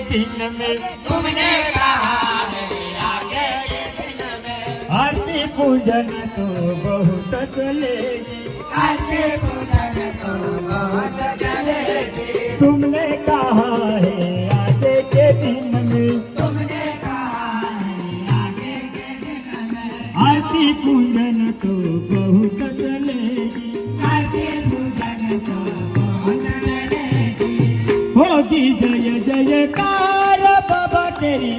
दिन में तुमने कहा है आगे के दिन में। आरती पूजन तो बहुत चलेगी, आरती पूजन तो बहुत चलेगी। तुमने कहा है आगे के दिन में, तुमने कहा है आगे के दिन में। आरती पूजन तो बहुत चलेगी, आरती पूजन तो बहुत चलेगी। होगी जय जयकार बाबा तेरी